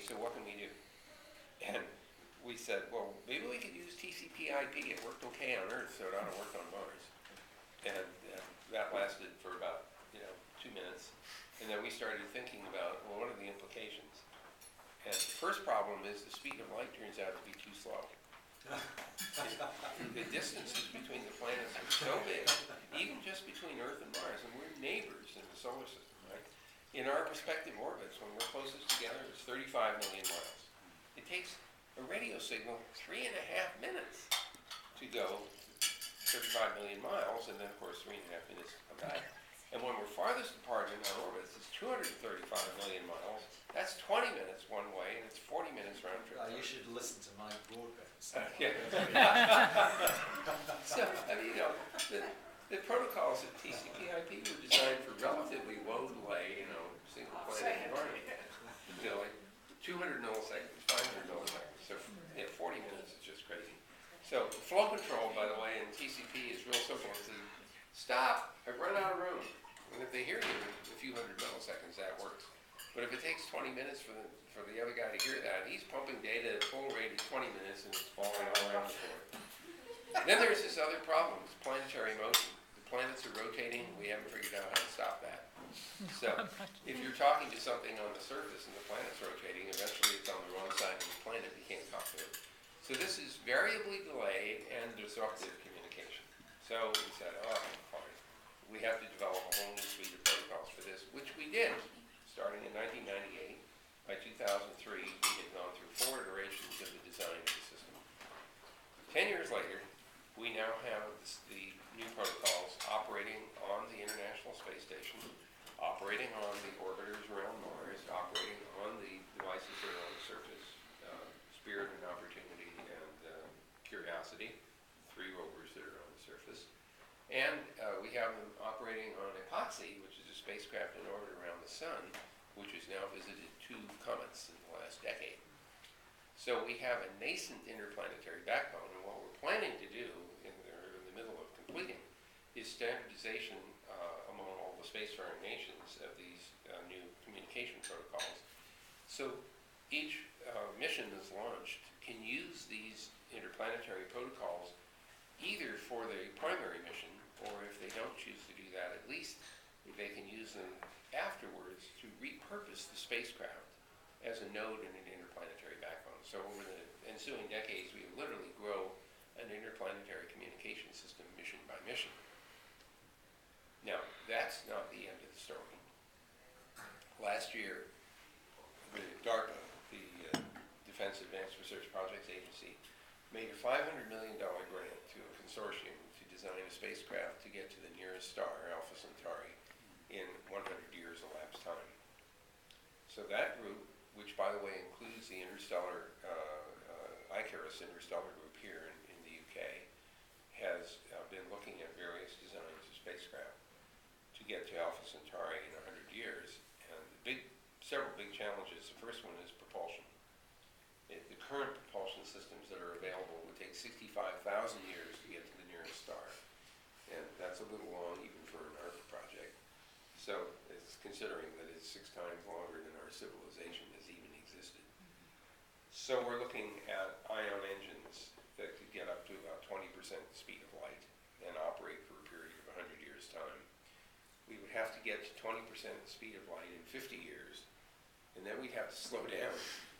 so what can we do? And we said, well, maybe we could use TCP/IP. It worked okay on Earth, so it ought to work on Mars. And that lasted for about 2 minutes. And then we started thinking about, well, what are the implications? And the first problem is the speed of light turns out to be too slow. The distances between the planets are so big, even just between Earth and Mars, and we're neighbors in the solar system, right? In our respective orbits, when we're closest together, it's 35 million miles. It takes a radio signal 3.5 minutes to go 35 million miles, and then, of course, 3.5 minutes to come back. And when we're farthest apart in our orbits, it's 235 million miles. That's 20 minutes one way, and it's 40 minutes round trip. You should listen to my broadband. Yeah. So, I mean, the protocols of TCP/IP were designed for relatively low delay, single planet environment. 200 milliseconds, 500 milliseconds. So, 40 minutes is just crazy. So, flow control, by the way, in TCP is real simple. It's stop, I've run out of room. And if they hear you a few hundred milliseconds, that works. But if it takes 20 minutes for the other guy to hear that, he's pumping data at full rate at 20 minutes and it's falling all around the floor. Then there's this other problem, it's planetary motion. The planets are rotating, we haven't figured out how to stop that. So if you're talking to something on the surface and the planet's rotating, eventually it's on the wrong side of the planet, you can't talk to it. So this is variably delayed and disruptive communication. So we said, fine. We have to develop a whole new suite of protocols for this, which we did, starting in 1998. By 2003, we had gone through 4 iterations of the design of the system. 10 years later, we now have the new protocols operating on the International Space Station, operating on the orbiters around Mars, operating on the devices that are on the surface, Spirit and Opportunity and Curiosity, 3 rovers that are on the surface. And we have them operating on Epoxy, which is a spacecraft in orbit around the Sun, which has now visited 2 comets in the last decade. So we have a nascent interplanetary backbone, and what we're planning to do, in the middle of completing, is standardization among all the spacefaring nations of these new communication protocols. So each mission that's launched can use these interplanetary protocols either for the primary mission, or if they don't choose to do that, at least they can use them afterwards to repurpose the spacecraft as a node in an interplanetary backbone. So over the ensuing decades, we will literally grow an interplanetary communication system mission by mission. Now, that's not the end of the story. Last year, the DARPA, the Defense Advanced Research Projects Agency, made a $500 million grant to a consortium to design a spacecraft to get to the nearest star, Alpha Centauri, in 100 years elapsed time. So that group, which by the way includes the interstellar, Icarus interstellar group here in the UK, has been looking at various designs of spacecraft to get to Alpha Centauri in 100 years. And several big challenges. The first one is propulsion. The current propulsion systems that are available would take 65,000 years to get to the nearest star. And that's a little long even for an Earth project. So it's considering that it's 6 times longer than our civilization has even existed. So we're looking at ion engines that could get up to about 20% the speed of light and operate for a period of 100 years' time. We would have to get to 20% the speed of light in 50 years, and then we'd have to slow down,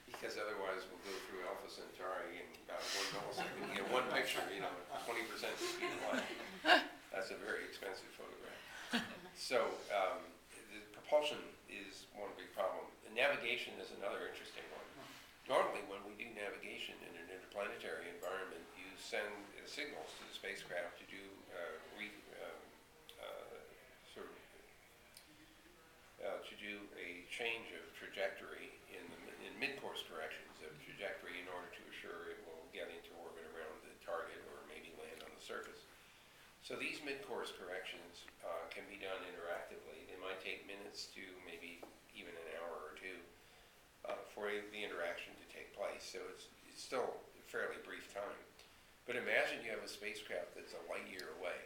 because otherwise we'll go through Alpha Centauri in about 1 millisecond. You get one picture, 20% the speed of light. That's a very expensive photograph. So the propulsion is one big problem. The navigation is another interesting one. Normally when we do navigation in an interplanetary environment, you send signals to the spacecraft to do to do a change of trajectory in mid-course corrections of trajectory in order to assure it will get into orbit around the target or maybe land on the surface. So these mid-course corrections can be done interactively. They might take minutes to maybe even an hour or 2 for the interaction to take place. So it's still a fairly brief time. But imagine you have a spacecraft that's a light year away.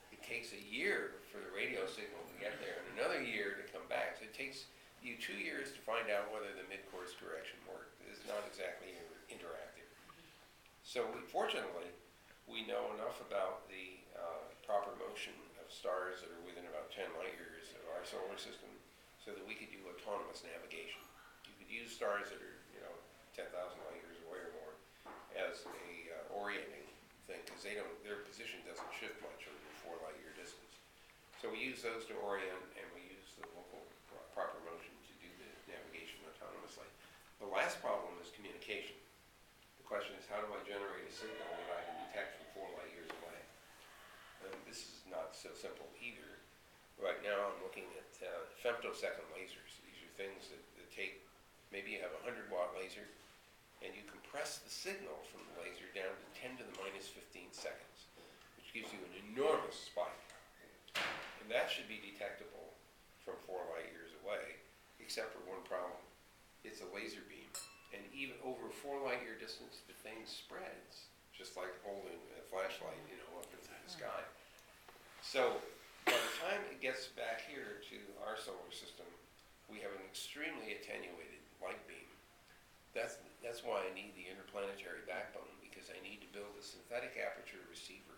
It takes a year for the radio signal to get there and another year to come back. So it takes you 2 years to find out whether the mid-course correction worked. It's not exactly interactive. So fortunately, we know enough about the proper motion of stars that are within about 10 light years of our solar system so that we could do autonomous navigation. You could use stars that are, 10,000 light years away or more as a orienting thing, because their position doesn't shift much over a 4 light year distance. So we use those to orient, and we use the local proper motion to do the navigation autonomously. The last problem is communication. The question is, how do I generate a signal that I can detect from 4 light years away? This is not so simple either. Right now I'm looking at femtosecond lasers. These are things that take, maybe you have a 100-watt laser, and you compress the signal from the laser down to 10 to the minus 15 seconds, which gives you an enormous spike. And that should be detectable from 4 light years away, except for one problem. It's a laser beam. And even over a 4 light year distance, the thing spreads, just like holding a flashlight, up into the sky. So by the time it gets back here to our solar system, we have an extremely attenuated light beam. That's why I need the interplanetary backbone, because I need to build a synthetic aperture receiver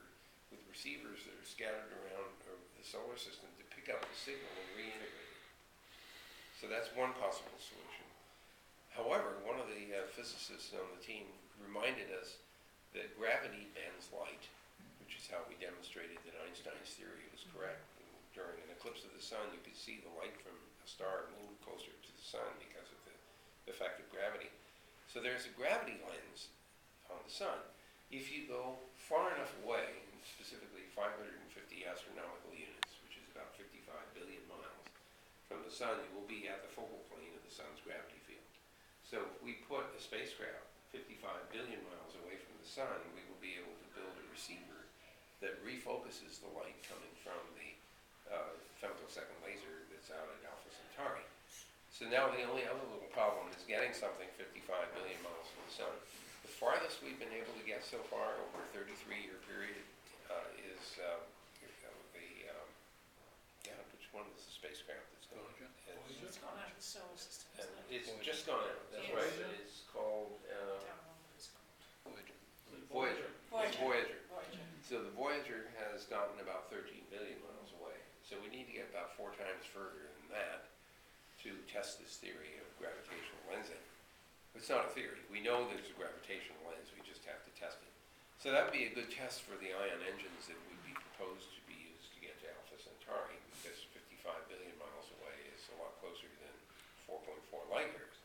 with receivers that are scattered around the solar system to pick up the signal and reintegrate it. So that's one possible solution. However, one of the physicists on the team reminded us that gravity bends light, which is how we demonstrated that Einstein's theory was correct. During an eclipse of the sun, you could see the light from a star move closer to the sun because of the effect of gravity. So there's a gravity lens on the sun. If you go far enough away, specifically 550 astronomical units, which is about 55 billion miles from the sun, you will be at the focal plane of the sun's gravity field. So if we put a spacecraft 55 billion miles away from the sun, we will be able to build a receiver that refocuses the light coming from the femtosecond laser that's out at Alpha Centauri. So now the only other little problem is getting something 55 billion miles from the sun. The farthest we've been able to get so far over a 33-year period is which one is the spacecraft that's going? It's gone out of the solar system, isn't it? It's just gone out, that's Yes. right. It's called Don't know what it's called. Voyager. It's Voyager. Voyager. So the Voyager has gotten about 13 billion miles away. So we need to get about 4 times further than that to test this theory of gravitational lensing. It's not a theory. We know there's a gravitational lens. We just have to test it. So that would be a good test for the ion engines that would be proposed to be used to get to Alpha Centauri, because 55 billion miles away is a lot closer than 4.4 light years.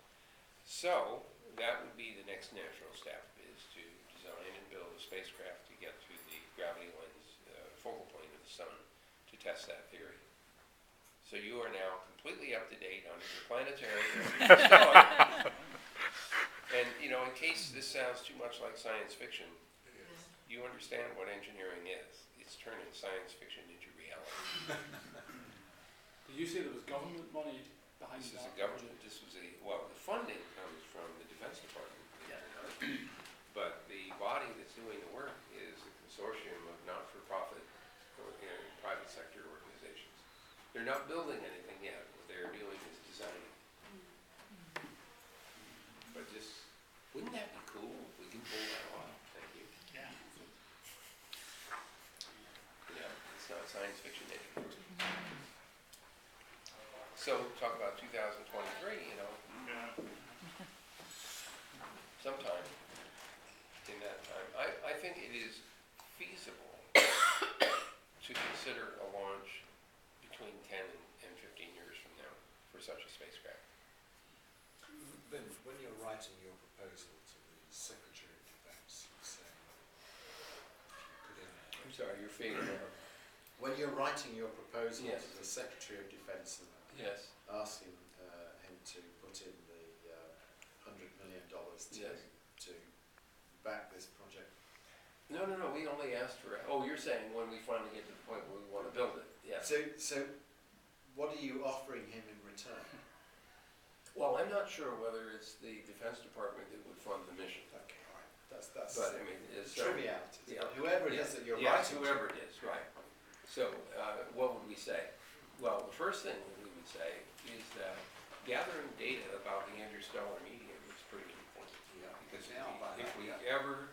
So that would be the next natural step, is to design and build a spacecraft to get to the gravity lens focal plane of the sun to test that theory. So you are now completely up to date on interplanetary stuff. And in case this sounds too much like science fiction, you understand what engineering is. It's turning science fiction into reality. Did you say there was government money behind This is that? a government, the funding comes from the Defense Department, believe it or not. But the body that's doing the work is a consortium of not-for-profit private sector organizations. They're not building anything yet. What they're doing is designing. But wouldn't that be cool if we can pull that off? Thank you. Yeah. It's not science fiction anymore. So talk about 2023, sometime in that time. I think it is feasible to consider a launch between 10 and 15 years from now for such a spacecraft. Vint, when you're writing your proposal to the Secretary of Defence, you say, I'm sorry, you're fading out. when you're writing your proposal Yes. to the Secretary of Defence and Yes. asking him to put in the $100 million to back this project. No, we only asked for, you're saying when we finally get to the point where we want to build it, yes. So what are you offering him in return? Well, I'm not sure whether it's the Defense Department that would fund the mission. Okay, all right. That's But I mean, it's trivialities. yeah. But whoever it is that you're yes, writing whoever it is, right. So what would we say? Well, the first thing that we would say is that gathering data about the interstellar medium is pretty important. Yeah. Because Yeah, I'll buy if that, we yeah. ever,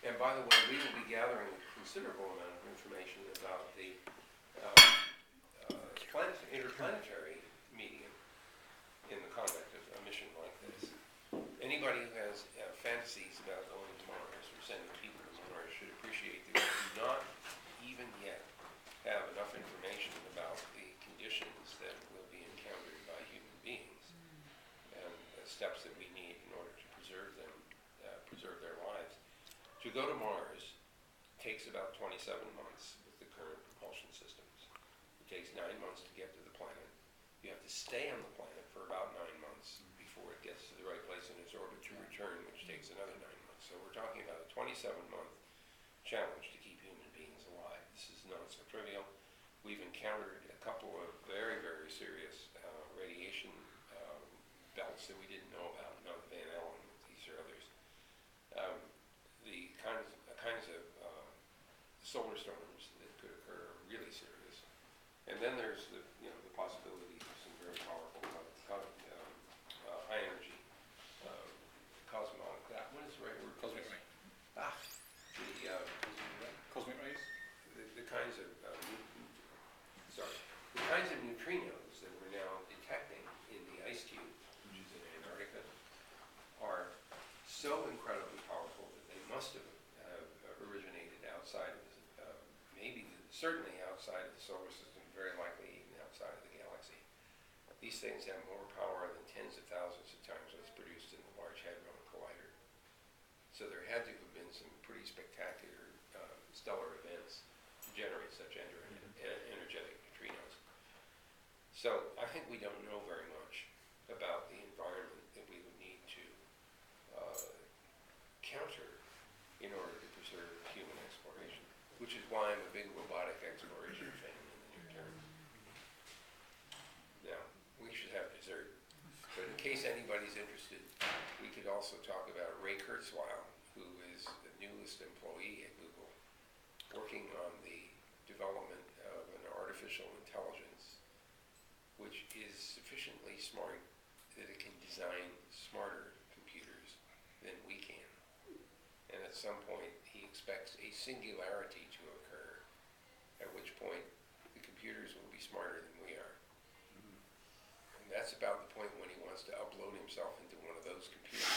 and by the way, we will be gathering a considerable amount of information about the interplanetary medium in the conduct of a mission like this. Anybody who has fantasies about going to Mars or sending people to Mars should appreciate that we do not even yet have enough information about the conditions that will be encountered by human beings and the steps that we need in order to preserve them, preserve their lives. To go to Mars takes about 27 months with the current propulsion systems. It takes 9 months to get to the planet. You have to stay on the planet for about 9 months before it gets to the right place in its orbit to return, which takes another 9 months. So we're talking about a 27-month challenge to keep human beings alive. This is not so trivial. We've encountered a couple of very, very serious radiation belts that we didn't know about, not Van Allen, these are others. The kinds of solar storms that could occur are really serious. And then there's the possibility of some very powerful high energy cosmonic. What is the right word? Cosmic ray. Cosmic rays? The kinds of the kinds of neutrinos that we're now detecting in the ice cube, which is in Antarctica, are so incredibly powerful that they must have originated outside of certainly outside of the solar system, very likely even outside of the galaxy. These things have more power than tens of thousands of times what's produced in the Large Hadron Collider. So there had to have been some pretty spectacular stellar events to generate such energetic neutrinos. So I think we don't know very much about the environment that we would need to counter in order to preserve human exploration, which is why I'm a big robotic exploration fan in the near term. Now, we should have dessert, but in case anybody's interested, we could also talk about Ray Kurzweil, who is the newest employee at Google, working on the development of an artificial intelligence which is sufficiently smart that it can design smarter computers than we can. And at some point, he expects a singularity to occur, at which point the computers will be smarter than we are. And that's about the point when he wants to upload himself into one of those computers.